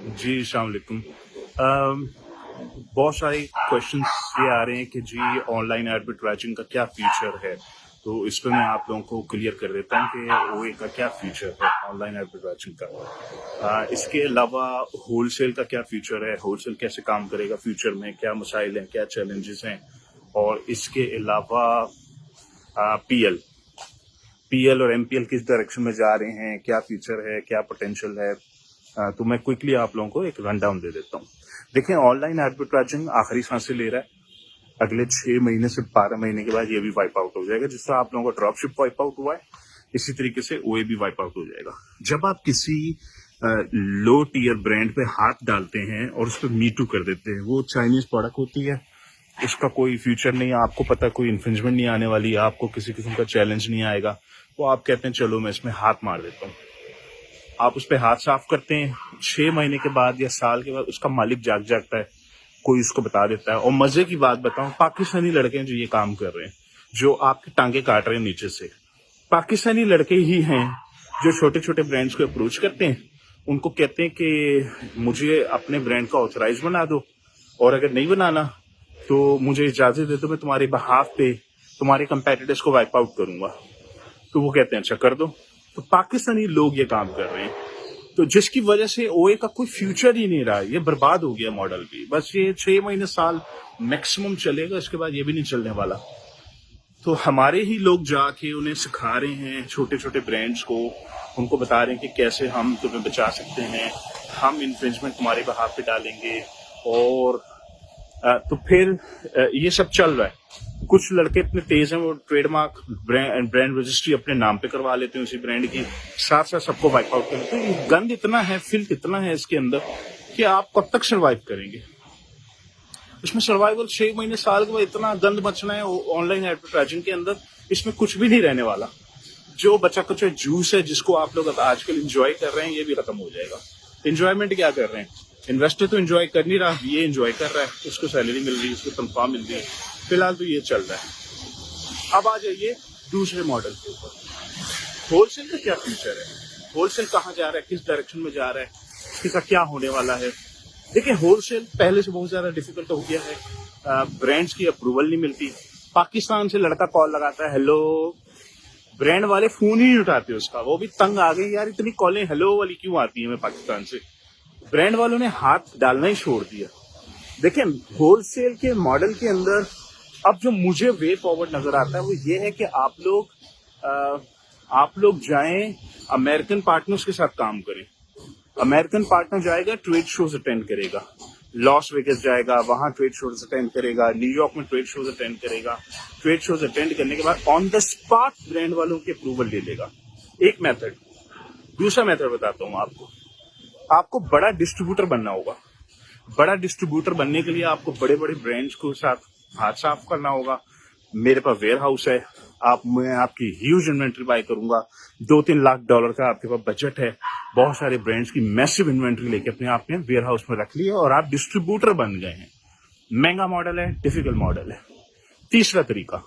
जी, अस्सलाम वालेकुम। अम, बहुत सारे क्वेश्चंस ये आ रहे हैं कि जी ऑनलाइन आर्बिट्राजिंग का क्या फ्यूचर है। तो इस पे मैं आप लोगों को क्लियर कर देता हूँ कि ओए का क्या फ्यूचर है ऑनलाइन आर्बिट्राजिंग का। इसके अलावा होलसेल का क्या फ्यूचर है, होलसेल कैसे काम करेगा फ्यूचर में, क्या मसाइल हैं, क्या चैलेंजेस हैं। और इसके अलावा पीएल पीएल और एमपीएल किस डायरेक्शन में जा रहे हैं, क्या फ्यूचर है, क्या पोटेंशियल है। तो मैं क्विकली आप लोगों को एक रन डाउन दे देता हूँ। देखिए, ऑनलाइन आर्बिट्राजिंग आखिरी सांसें ले रहा है। अगले 6 महीने से 12 महीने के बाद ये भी वाइप आउट हो जाएगा। जिस तरह आप लोगों का ड्रॉपशिप वाइप आउट हुआ है, इसी तरीके से ओए भी वाइप आउट हो जाएगा। जब आप किसी लो टीयर ब्रांड पे हाथ डालते हैं और उस पर मीटू कर देते हैं, वो चाइनीज प्रोडक्ट होती है, उसका कोई फ्यूचर नहीं है, आपको पता कोई इन्फ्रिंजमेंट नहीं आने वाली, आपको किसी किस्म का चैलेंज नहीं आएगा, वो आप कहते हैं चलो मैं इसमें हाथ मार देता हूँ। आप उस पर हाथ साफ करते हैं, 6 महीने के बाद या साल के बाद उसका मालिक जाग जागता है, कोई उसको बता देता है। और मजे की बात बताऊं, पाकिस्तानी लड़के हैं जो ये काम कर रहे हैं, जो आपके टांगे काट रहे हैं नीचे से, पाकिस्तानी लड़के ही हैं जो छोटे छोटे ब्रांड्स को अप्रोच करते हैं, उनको कहते हैं कि मुझे अपने ब्रांड का ऑथराइज बना दो, और अगर नहीं बनाना तो मुझे इजाजत दे दो, मैं तुम्हारे बहाफ पे तुम्हारे कंपेटिटर्स को वाइप आउट करूंगा। तो वो कहते हैं अच्छा कर दो। तो पाकिस्तानी लोग ये काम कर रहे हैं, तो जिसकी वजह से ओए का कोई फ्यूचर ही नहीं रहा, ये बर्बाद हो गया मॉडल भी। बस ये 6 महीने साल मैक्सिमम चलेगा, इसके बाद ये भी नहीं चलने वाला। तो हमारे ही लोग जाके उन्हें सिखा रहे हैं, छोटे छोटे ब्रांड्स को, उनको बता रहे हैं कि कैसे हम तुम्हें बचा सकते हैं, हम इन्फ्रिंजमेंट तुम्हारे बहाव पे डालेंगे। और तो फिर ये सब चल रहा है। कुछ लड़के इतने तेज हैं, वो ट्रेडमार्क ब्रांड रजिस्ट्री अपने नाम पे करवा लेते हैं उसी ब्रांड की, साथ साथ सबको वाइप आउट कर लेते हैं। ये गंद इतना है, फिल्थ इतना है इसके अंदर कि आप कब तक सर्वाइव करेंगे। इसमें सर्वाइवल 6 महीने साल के बाद इतना गंद मचना है ऑनलाइन एडवर्टाइजिंग के अंदर, इसमें कुछ भी नहीं रहने वाला। जो बचा कुछ जूस है जिसको आप लोग आजकल इंजॉय कर रहे हैं, ये भी खत्म हो जाएगा। इंजॉयमेंट क्या कर रहे हैं, इन्वेस्टर तो एंजॉय कर नहीं रहा, ये एंजॉय कर रहा है, उसको सैलरी मिल रही है, उसको तनख्वाह मिल रही है। फिलहाल तो ये चल रहा है। अब आ जाइए दूसरे मॉडल के ऊपर, होलसेल का क्या फ्यूचर है, होलसेल कहाँ जा रहा है, किस डायरेक्शन में जा रहा है, इसका क्या होने वाला है। देखिए, होलसेल पहले से बहुत ज्यादा डिफिकल्ट हो गया है, ब्रांड्स की अप्रूवल नहीं मिलती। पाकिस्तान से लड़का कॉल लगाता है, हेलो, ब्रांड वाले फोन ही नहीं उठाते उसका, वो भी तंग आ गए, यार इतनी कॉलें हेलो वाली क्यों आती है मैं पाकिस्तान से। ब्रांड वालों ने हाथ डालना ही छोड़ दिया। देखिए, होलसेल के मॉडल के अंदर अब जो मुझे वे फॉरवर्ड नजर आता है वो ये है कि आप लोग जाएं, अमेरिकन पार्टनर्स के साथ काम करें। अमेरिकन पार्टनर जाएगा, ट्रेड शोज अटेंड करेगा, लॉस वेगस जाएगा, वहां ट्रेड शोज अटेंड करेगा, न्यूयॉर्क में ट्रेड शोज अटेंड करेगा। ट्रेड शोज अटेंड करने के बाद ऑन द स्पॉट ब्रांड वालों की अप्रूवल ले लेगा। एक मेथड। दूसरा मेथड बताता हूँ आपको बड़ा डिस्ट्रीब्यूटर बनना होगा। बड़ा डिस्ट्रीब्यूटर बनने के लिए आपको बड़े बड़े ब्रांड्स को साथ हाथ साफ करना होगा। मेरे पास वेयर हाउस है, मैं आपकी ह्यूज इन्वेंट्री बाय करूंगा, $2-3 लाख का आपके पास बजट है, बहुत सारे ब्रांड्स की मैसिव इन्वेंट्री लेके अपने आप में वेयर हाउस में रख लिया और आप डिस्ट्रीब्यूटर बन गए हैं। महंगा मॉडल है, डिफिकल्ट मॉडल है। तीसरा तरीका,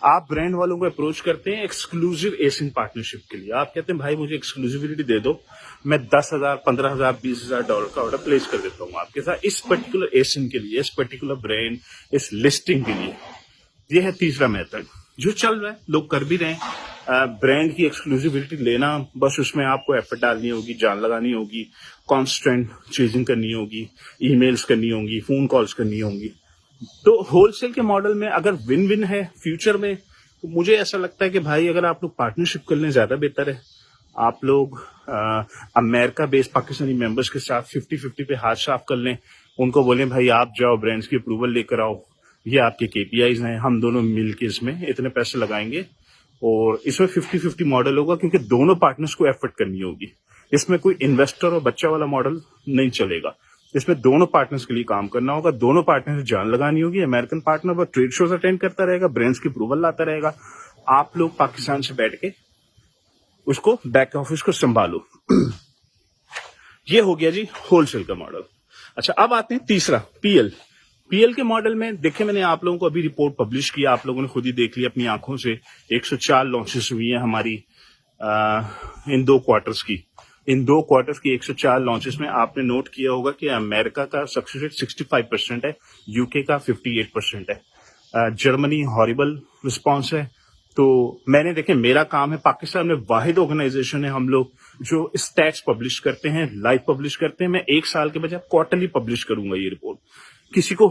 आप ब्रांड वालों को अप्रोच करते हैं एक्सक्लूसिव एसिन पार्टनरशिप के लिए। आप कहते हैं भाई मुझे एक्सक्लूसिविटी दे दो, मैं $10,000, $15,000, $20,000 का ऑर्डर प्लेस कर देता हूँ आपके साथ इस पर्टिकुलर एसिन के लिए, इस पर्टिकुलर ब्रांड, इस लिस्टिंग के लिए। ये है तीसरा मेथड जो चल रहा है, लोग कर भी रहे हैं। ब्रांड की एक्सक्लूसिविटी लेना, बस उसमें आपको एफर्ट डालनी होगी, जान लगानी होगी, कांस्टेंट चेजिंग करनी होगी, ईमेल्स करनी होंगी, फोन कॉल्स करनी होंगी। तो होलसेल के मॉडल में अगर विन विन है फ्यूचर में, तो मुझे ऐसा लगता है कि भाई अगर आप लोग पार्टनरशिप कर लें ज्यादा बेहतर है। आप लोग अमेरिका बेस्ड पाकिस्तानी मेंबर्स के साथ 50-50 पे हाथ साफ कर लें, उनको बोलें भाई आप जाओ ब्रांड्स की अप्रूवल लेकर आओ, ये आपके केपीआईज हैं, हम दोनों मिलकर इसमें इतने पैसे लगाएंगे और इसमें 50-50 मॉडल होगा, क्योंकि दोनों पार्टनर्स को एफर्ट करनी होगी। इसमें कोई इन्वेस्टर और बच्चा वाला मॉडल नहीं चलेगा, इसमें दोनों पार्टनर्स के लिए काम करना होगा, दोनों पार्टनर से जान लगानी होगी। अमेरिकन पार्टनर पर ट्रेड शोज अटेंड करता रहेगा, ब्रांड्स की अप्रूवल लाता रहेगा, आप लोग पाकिस्तान से बैठ के उसको बैक ऑफिस को संभालो। ये हो गया जी होलसेल का मॉडल। अच्छा, अब आते हैं तीसरा, पीएल के मॉडल में। देखिए, मैंने आप लोगों को अभी रिपोर्ट पब्लिश किया, आप लोगों ने खुद ही देख लिया अपनी आंखों से। 104 लॉन्चेस हुई हैं हमारी इन 2 क्वार्टर्स की। इन 2 क्वार्टर्स की 104 लॉन्चेस में आपने नोट किया होगा कि अमेरिका का सक्सेस रेट 65% है, यूके का 58% है, जर्मनी हॉरिबल रिस्पॉन्स है। तो मैंने देखे, मेरा काम है, पाकिस्तान में वाहिद ऑर्गेनाइजेशन है हम लोग जो स्टैट्स पब्लिश करते हैं, लाइव पब्लिश करते हैं। मैं 1 साल के बजाय क्वार्टरली पब्लिश करूंगा ये रिपोर्ट। किसी को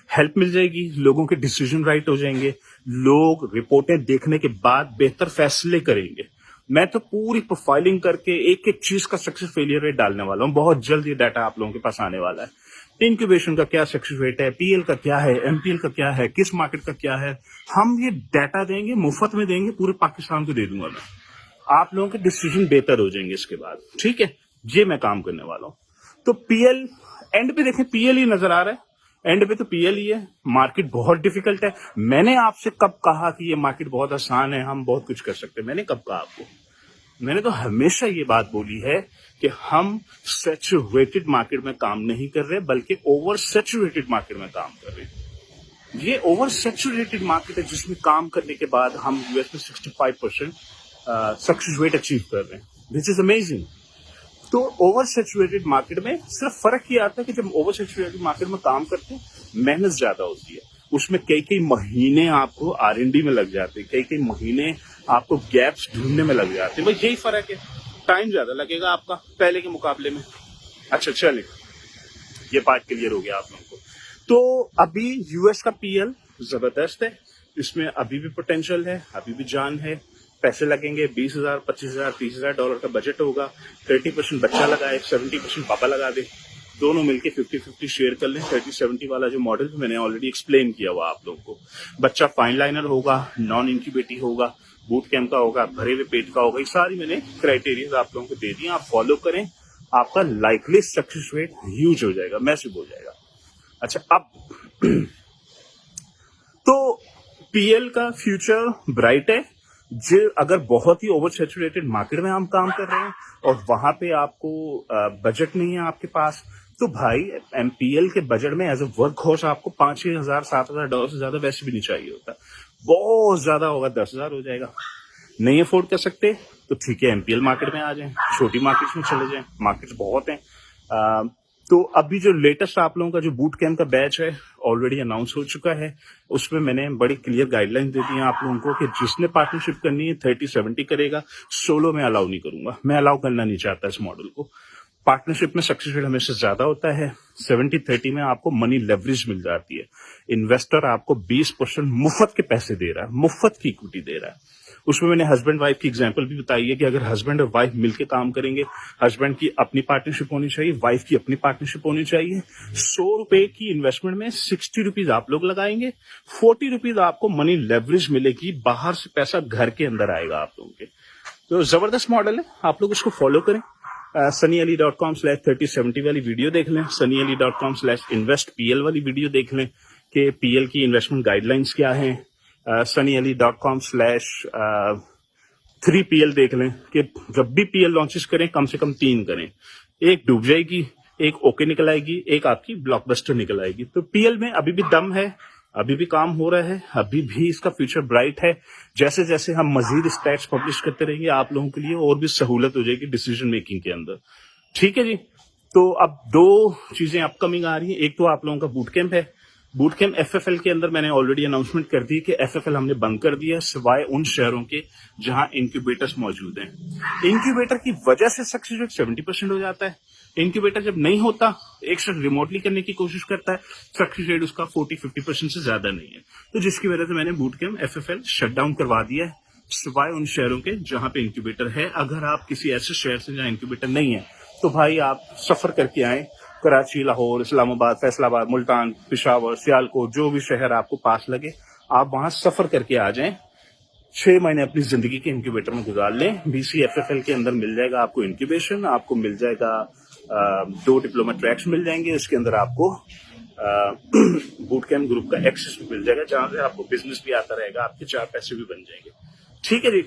हेल्प मिल जाएगी, लोगों के डिसीजन राइट हो जाएंगे, लोग रिपोर्टें देखने के बाद बेहतर फैसले करेंगे। मैं तो पूरी प्रोफाइलिंग करके एक एक चीज का सक्सेस फेलियर रेट डालने वाला हूं। बहुत जल्द ये डाटा आप लोगों के पास आने वाला है। इंक्यूबेशन का क्या सक्सेस रेट है, पीएल का क्या है, एमपीएल का क्या है, किस मार्केट का क्या है, हम ये डाटा देंगे, मुफ्त में देंगे, पूरे पाकिस्तान को दे दूंगा मैं। आप लोगों के डिसीजन बेहतर हो जाएंगे इसके बाद। ठीक है, ये मैं काम करने वाला हूं। तो पीएल एंड पे देखें, पीएल ही नजर आ रहा है, एंड पे तो पीएल ही है। मार्केट बहुत डिफिकल्ट है। मैंने आपसे कब कहा कि ये मार्केट बहुत आसान है, हम बहुत कुछ कर सकते हैं? मैंने कब कहा आपको? मैंने तो हमेशा ये बात बोली है कि हम सैचुरेटेड मार्केट में काम नहीं कर रहे, बल्कि ओवर सैचुरेटेड मार्केट में काम कर रहे हैं। ये ओवर सैचुरेटेड मार्केट है जिसमें काम करने के बाद हम यूएस में 65% सक्सेस रेट अचीव कर रहे हैं, विच इज अमेजिंग। तो ओवर सैचुरेटेड मार्केट में सिर्फ फर्क ये आता है कि जब ओवर सैचुरेटेड मार्केट में काम करते हैं, मेहनत ज्यादा होती है, उसमें कई कई महीने आपको आरएनडी में लग जाते हैं, कई कई महीने आपको गैप्स ढूंढने में लग जाते हैं। भाई यही फर्क है, टाइम ज्यादा लगेगा आपका पहले के मुकाबले में। अच्छा चलिए, ये पार्ट क्लियर हो गया आप लोगों को। तो अभी यूएस का पीएल जबरदस्त है, इसमें अभी भी पोटेंशियल है, अभी भी जान है। पैसे लगेंगे, 20,000, 25,000, 30,000 डॉलर का बजट होगा। 30% बच्चा लगाए, 70% पापा लगा दे, दोनों मिलके 50-50 शेयर कर लें। 30-70 वाला जो मॉडल मैंने ऑलरेडी एक्सप्लेन किया हुआ आप लोगों को। बच्चा फाइन लाइनर होगा, नॉन इंक्यूबेटी होगा, बूट कैंप का होगा, भरे हुए पेट का होगा। ये सारी मैंने क्राइटेरिया आप लोगों को दे दिए, आप फॉलो करें, आपका लाइकली सक्सेस रेट ह्यूज हो जाएगा, मैसिव हो जाएगा। अच्छा, अब तो पीएल का फ्यूचर ब्राइट है। जो अगर बहुत ही ओवर सैचुरेटेड मार्केट में हम काम कर रहे हैं और वहां पे आपको बजट नहीं है आपके पास, तो भाई एमपीएल के बजट में एज अ वर्क हॉर्स आपको 5,000, 6,000, 7,000 डॉलर से ज्यादा वैसे भी नहीं चाहिए होता। बहुत ज्यादा होगा, 10,000 हो जाएगा। नहीं अफोर्ड कर सकते तो ठीक है, एमपीएल मार्केट में आ जाएं, छोटी मार्केट में चले जाएं, मार्केट्स बहुत हैं। तो अभी जो लेटेस्ट आप लोगों का जो बूट कैंप का बैच है ऑलरेडी अनाउंस हो चुका है। उसमें मैंने बड़ी क्लियर गाइडलाइन दे दी है आप लोगों को कि जिसने पार्टनरशिप करनी है 30-70 करेगा, सोलो में अलाउ नहीं करूंगा, मैं अलाउ करना नहीं चाहता इस मॉडल को। पार्टनरशिप में सक्सेस रेट हमेशा ज्यादा होता है। 70-30 में आपको मनी लेवरेज मिल जाती है। इन्वेस्टर आपको 20% मुफ्त के पैसे दे रहा है, मुफ्त की इक्विटी दे रहा है। उसमें मैंने हस्बैंड वाइफ की एग्जांपल भी बताई है कि अगर हस्बैंड और वाइफ मिलकर काम करेंगे, हस्बैंड की अपनी पार्टनरशिप होनी चाहिए, वाइफ की अपनी पार्टनरशिप होनी चाहिए। 100 रुपए की इन्वेस्टमेंट में 60 रुपीज आप लोग लगाएंगे, 40 रुपीज आपको मनी लेवरेज मिलेगी, बाहर से पैसा घर के अंदर आएगा आप लोगों के। तो जबरदस्त मॉडल है, आप लोग उसको फॉलो करें। sunnyali.com/3070 वाली वीडियो देख लें, sunnyali.com/investpl वाली वीडियो देख लें कि पीएल की इन्वेस्टमेंट गाइडलाइंस क्या है। sunnyali.com/3pl देख लें कि जब भी पीएल लॉन्चेस करें कम से कम 3 करें, एक डूब जाएगी, एक ओके निकल आएगी, एक आपकी ब्लॉकबस्टर निकल आएगी। तो पीएल में अभी भी दम है, अभी भी काम हो रहा है, अभी भी इसका फ्यूचर ब्राइट है। जैसे जैसे हम मजीद स्टैट्स पब्लिश करते रहेंगे, आप लोगों के लिए और भी सहूलत हो जाएगी डिसीजन मेकिंग के अंदर। ठीक है जी। तो अब 2 चीजें अपकमिंग आ रही हैं। एक तो आप लोगों का बूट कैंप है। बूट कैंप एफएफएल के अंदर मैंने ऑलरेडी अनाउंसमेंट कर दी कि एफएफएल हमने बंद कर दिया, सिवाय उन शहरों के जहां इंक्यूबेटर्स मौजूद हैं। इंक्यूबेटर की वजह से सक्सेस रेट 70% हो जाता है। इंक्यूबेटर जब नहीं होता, एक शख्स रिमोटली करने की कोशिश करता है, सक्सेस रेट उसका 40-50% से ज्यादा नहीं है। तो जिसकी वजह से मैंने boot camp FFL shut down करवा दिया है, सिवाय उन शहरों के जहां पे इंक्यूबेटर है। अगर आप किसी ऐसे शहर से जहां इंक्यूबेटर नहीं है, तो भाई आप सफर करके आए, कराची, लाहौर, इस्लामाबाद, फैसलाबाद, मुल्तान, पेशावर, सियालकोट, जो भी शहर आपको पास लगे, आप वहां सफर करके आ जाएं। 6 महीने अपनी जिंदगी के इंक्यूबेटर में गुजार लें। बीसीएफएफएल के अंदर मिल जाएगा आपको इंक्यूबेशन, आपको मिल जाएगा 2 डिप्लोमा ट्रैक्स मिल जाएंगे। इसके अंदर आपको बूट कैंप ग्रुप का एक्सेस भी मिल जाएगा, जहां से आपको बिजनेस भी आता रहेगा, आपके 4 पैसे भी बन जाएंगे। ठीक है जी।